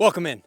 Welcome in.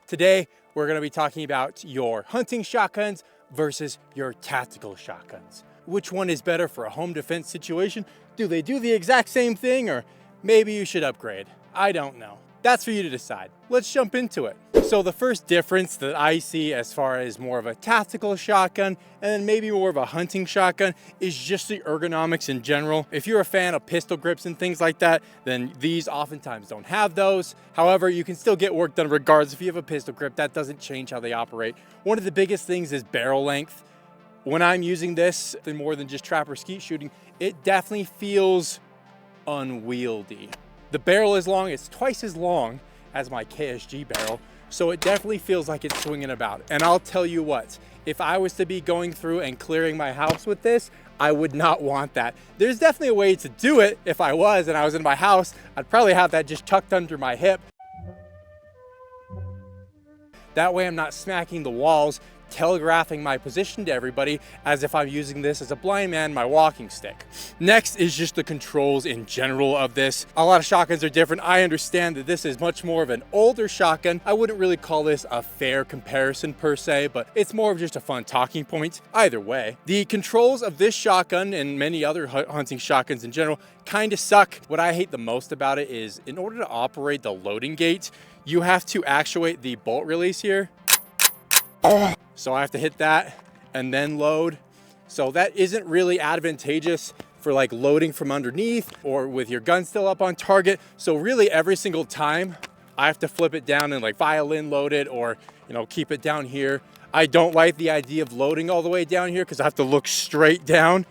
Today, we're gonna be talking about your hunting shotguns versus your tactical shotguns. Which one is better for a home defense situation? Do they do the exact same thing, or maybe you should upgrade? I don't know. That's for you to decide. Let's jump into it. So the first difference that I see as far as more of a tactical shotgun and then maybe more of a hunting shotgun is just the ergonomics in general. If you're a fan of pistol grips and things like that, then these oftentimes don't have those. However, you can still get work done regardless. If you have a pistol grip, that doesn't change how they operate. One of the biggest things is barrel length. When I'm using this, more than just trap or skeet shooting, it definitely feels unwieldy. The barrel is long, it's twice as long as my KSG barrel, so it definitely feels like it's swinging about. And I'll tell you what, if I was to be going through and clearing my house with this, I would not want that. There's definitely a way to do it. If I was and I was in my house, I'd probably have that just tucked under my hip. That way I'm not smacking the walls, telegraphing my position to everybody as if I'm using this as a blind man, my walking stick. Next is just the controls in general of this. A lot of shotguns are different. I understand that this is much more of an older shotgun. I wouldn't really call this a fair comparison per se, but it's more of just a fun talking point. Either way, the controls of this shotgun and many other hunting shotguns in general kind of suck. What I hate the most about it is in order to operate the loading gate, you have to actuate the bolt release here. So I have to hit that and then load. So that isn't really advantageous for like loading from underneath or with your gun still up on target. So really every single time I have to flip it down and like violin load it or, you know, keep it down here. I don't like the idea of loading all the way down here because I have to look straight down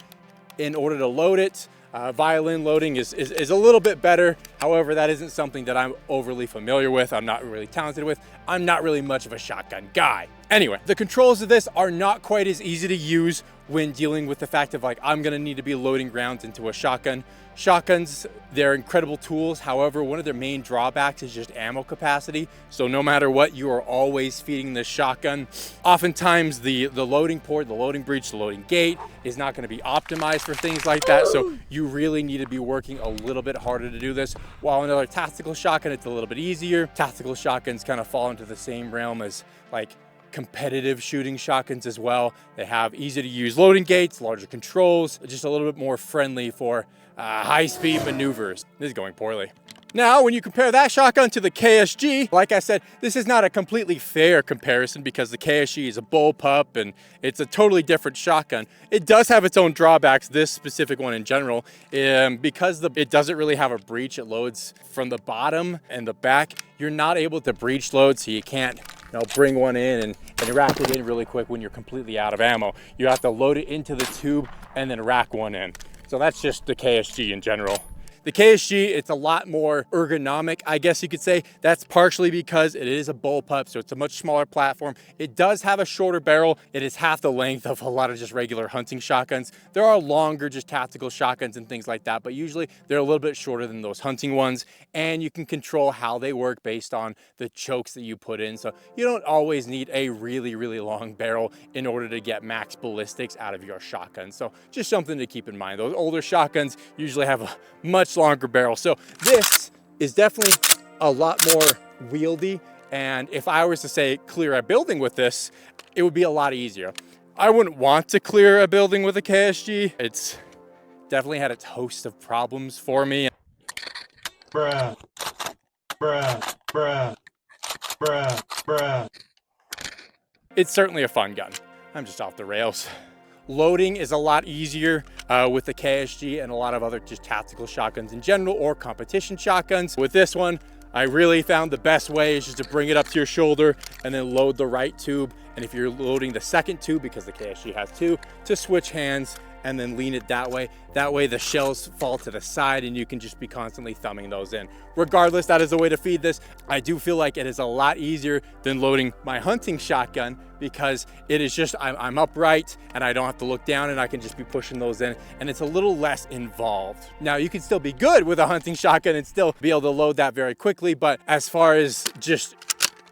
in order to load it. Violin loading is a little bit better. However, that isn't something that I'm overly familiar with. I'm not really talented with. I'm not really much of a shotgun guy. Anyway, the controls of this are not quite as easy to use when dealing with the fact of like, I'm gonna need to be loading rounds into a shotgun. Shotguns, they're incredible tools. However, one of their main drawbacks is just ammo capacity. So no matter what, you are always feeding this shotgun. Oftentimes the loading port, the loading breech, the loading gate is not gonna be optimized for things like that. So you really need to be working a little bit harder to do this. While another tactical shotgun, it's a little bit easier. Tactical shotguns kind of fall into the same realm as like competitive shooting shotguns as well. They have easy to use loading gates, larger controls, just a little bit more friendly for high-speed maneuvers. This is going poorly. Now, when you compare that shotgun to the KSG, like I said, this is not a completely fair comparison because the KSG is a bullpup and it's a totally different shotgun. It does have its own drawbacks, this specific one in general, because it doesn't really have a breech. It loads from the bottom and the back. You're not able to breech load, so you can't bring one in and rack it in really quick when you're completely out of ammo. You have to load it into the tube and then rack one in. So that's just the KSG in general. The KSG, it's a lot more ergonomic, I guess you could say. That's partially because it is a bullpup, so it's a much smaller platform. It does have a shorter barrel. It is half the length of a lot of just regular hunting shotguns. There are longer, just tactical shotguns and things like that, but usually they're a little bit shorter than those hunting ones, and you can control how they work based on the chokes that you put in. So you don't always need a really, really long barrel in order to get max ballistics out of your shotgun. So just something to keep in mind. Those older shotguns usually have a much longer barrel. So this is definitely a lot more wieldy. And if I was to say clear a building with this, it would be a lot easier. I wouldn't want to clear a building with a KSG. It's definitely had its host of problems for me. Bruh, bruh, bruh, bruh, bruh. It's certainly a fun gun. I'm just off the rails. Loading is a lot easier with the KSG and a lot of other just tactical shotguns in general or competition shotguns. With this one, I really found the best way is just to bring it up to your shoulder and then load the right tube. And if you're loading the second tube, because the KSG has two, to switch hands and then lean it that way. That way the shells fall to the side and you can just be constantly thumbing those in. Regardless, that is the way to feed this. I do feel like it is a lot easier than loading my hunting shotgun because it is just, I'm upright and I don't have to look down and I can just be pushing those in and it's a little less involved. Now you can still be good with a hunting shotgun and still be able to load that very quickly, but as far as just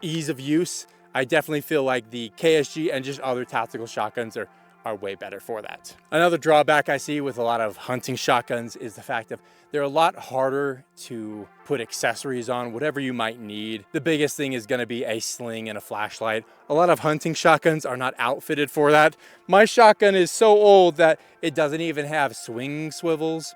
ease of use, I definitely feel like the KSG and just other tactical shotguns are are way better for that. Another drawback I see with a lot of hunting shotguns is the fact that they're a lot harder to put accessories on, whatever you might need. The biggest thing is gonna be a sling and a flashlight. A lot of hunting shotguns are not outfitted for that. My shotgun is so old that it doesn't even have swing swivels.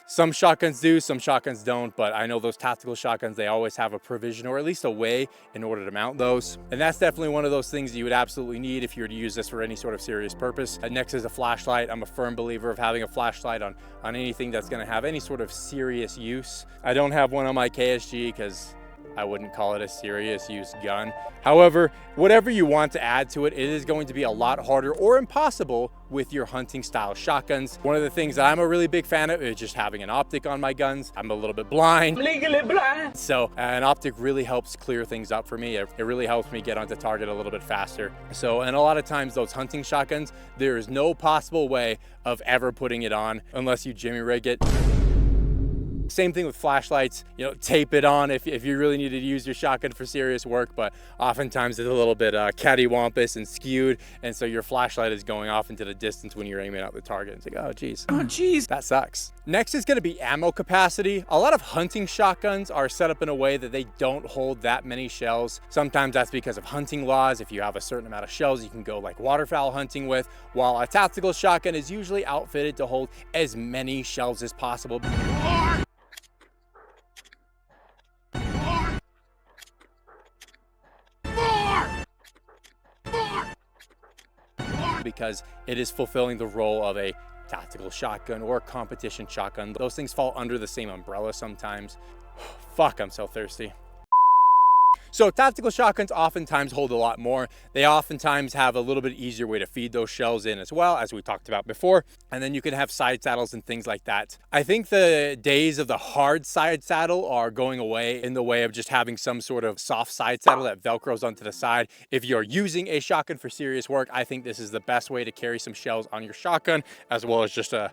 Some shotguns do, some shotguns don't, but I know those tactical shotguns, they always have a provision or at least a way in order to mount those. And that's definitely one of those things that you would absolutely need if you were to use this for any sort of serious purpose. Next is a flashlight. I'm a firm believer of having a flashlight on anything that's gonna have any sort of serious use. I don't have one on my KSG because I wouldn't call it a serious use gun. However, whatever you want to add to it, it is going to be a lot harder or impossible with your hunting style shotguns. One of the things that I'm a really big fan of is just having an optic on my guns. I'm a little bit blind. Legally blind. So an optic really helps clear things up for me. It really helps me get onto target a little bit faster. So, and a lot of times those hunting shotguns, there is no possible way of ever putting it on unless you jimmy rig it. Same thing with flashlights, you know, tape it on if you really need to use your shotgun for serious work, but oftentimes it's a little bit cattywampus and skewed, and so your flashlight is going off into the distance when you're aiming at the target. It's like, oh geez, that sucks. Next is gonna be ammo capacity. A lot of hunting shotguns are set up in a way that they don't hold that many shells. Sometimes that's because of hunting laws. If you have a certain amount of shells, you can go like waterfowl hunting with, while a tactical shotgun is usually outfitted to hold as many shells as possible. Because it is fulfilling the role of a tactical shotgun or competition shotgun. Those things fall under the same umbrella sometimes. Fuck, I'm so thirsty. So tactical shotguns oftentimes hold a lot more. They oftentimes have a little bit easier way to feed those shells in as well, as we talked about before. And then you can have side saddles and things like that. I think the days of the hard side saddle are going away in the way of just having some sort of soft side saddle that velcros onto the side. If you're using a shotgun for serious work, I think this is the best way to carry some shells on your shotgun, as well as just a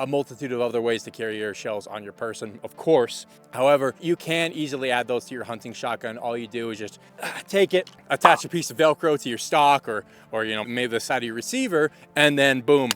multitude of other ways to carry your shells on your person, of course. However, you can easily add those to your hunting shotgun. All you do is just take it, attach a piece of Velcro to your stock or you know, maybe the side of your receiver, and then boom,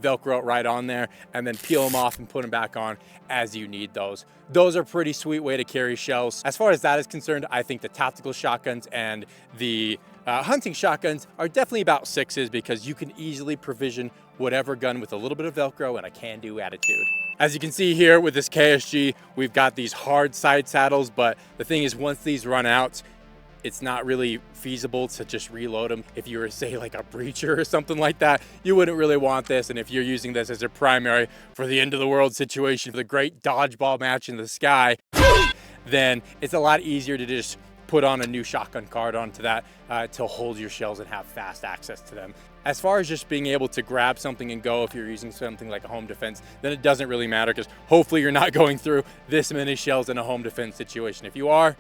Velcro it right on there, and then peel them off and put them back on as you need those. Those are a pretty sweet way to carry shells. As far as that is concerned, I think the tactical shotguns and the hunting shotguns are definitely about sixes because you can easily provision whatever gun with a little bit of Velcro and a can-do attitude. As you can see here with this KSG, we've got these hard side saddles, but the thing is, once these run out, it's not really feasible to just reload them. If you were, say, like a breacher or something like that, you wouldn't really want this. And if you're using this as a primary for the end of the world situation, for the great dodgeball match in the sky, then it's a lot easier to just put on a new shotgun card onto that to hold your shells and have fast access to them. As far as just being able to grab something and go if you're using something like a home defense, then it doesn't really matter because hopefully you're not going through this many shells in a home defense situation. If you are,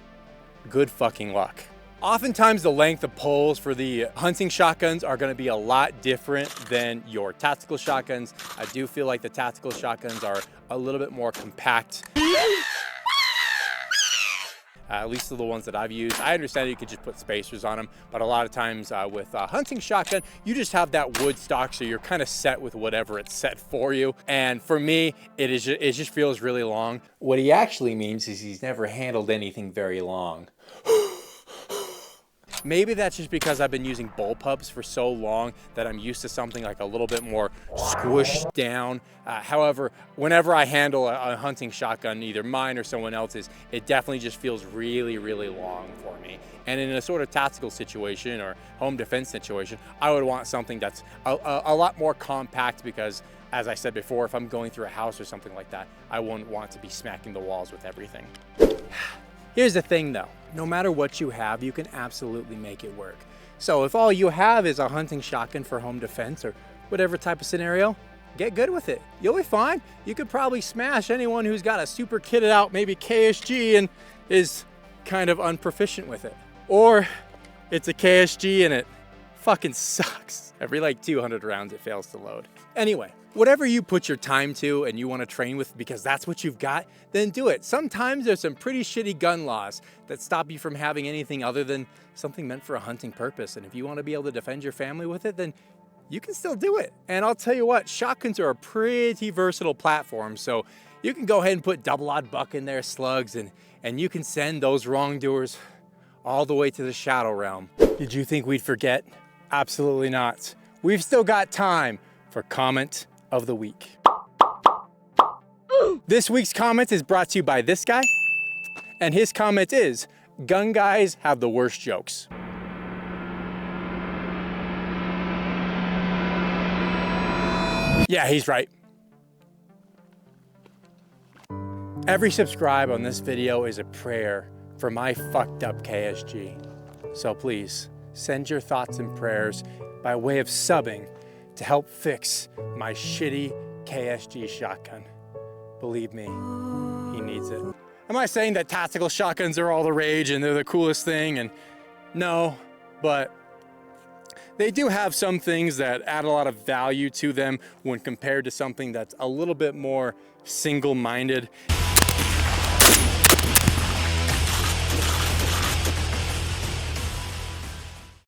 good fucking luck. Oftentimes the length of poles for the hunting shotguns are going to be a lot different than your tactical shotguns. I do feel like the tactical shotguns are a little bit more compact. At least the ones that I've used. I understand you could just put spacers on them, but a lot of times with a hunting shotgun, you just have that wood stock, so you're kind of set with whatever it's set for you. And for me, it just feels really long. What he actually means is he's never handled anything very long. Maybe that's just because I've been using bullpups for so long that I'm used to something like a little bit more squished down. However, whenever I handle a hunting shotgun, either mine or someone else's, it definitely just feels really, really long for me. And in a sort of tactical situation or home defense situation, I would want something that's a lot more compact because, as I said before, if I'm going through a house or something like that, I wouldn't want to be smacking the walls with everything. Here's the thing though, no matter what you have, you can absolutely make it work. So if all you have is a hunting shotgun for home defense or whatever type of scenario, get good with it. You'll be fine. You could probably smash anyone who's got a super kitted out, maybe KSG, and is kind of unproficient with it. Or it's a KSG and it fucking sucks. Every like 200 rounds it fails to load. Anyway, whatever you put your time to and you want to train with because that's what you've got, then do it. Sometimes there's some pretty shitty gun laws that stop you from having anything other than something meant for a hunting purpose. And if you want to be able to defend your family with it, then you can still do it. And I'll tell you what, shotguns are a pretty versatile platform. So you can go ahead and put double odd buck in there, slugs, and you can send those wrongdoers all the way to the shadow realm. Did you think we'd forget? Absolutely not. We've still got time for comment of the week. This week's comment is brought to you by this guy, and his comment is, gun guys have the worst jokes. Yeah, he's right. Every subscribe on this video is a prayer for my fucked up KSG. So please, send your thoughts and prayers by way of subbing to help fix my shitty KSG shotgun. Believe me, he needs it. Am I saying that tactical shotguns are all the rage and they're the coolest thing? And no, but they do have some things that add a lot of value to them when compared to something that's a little bit more single-minded.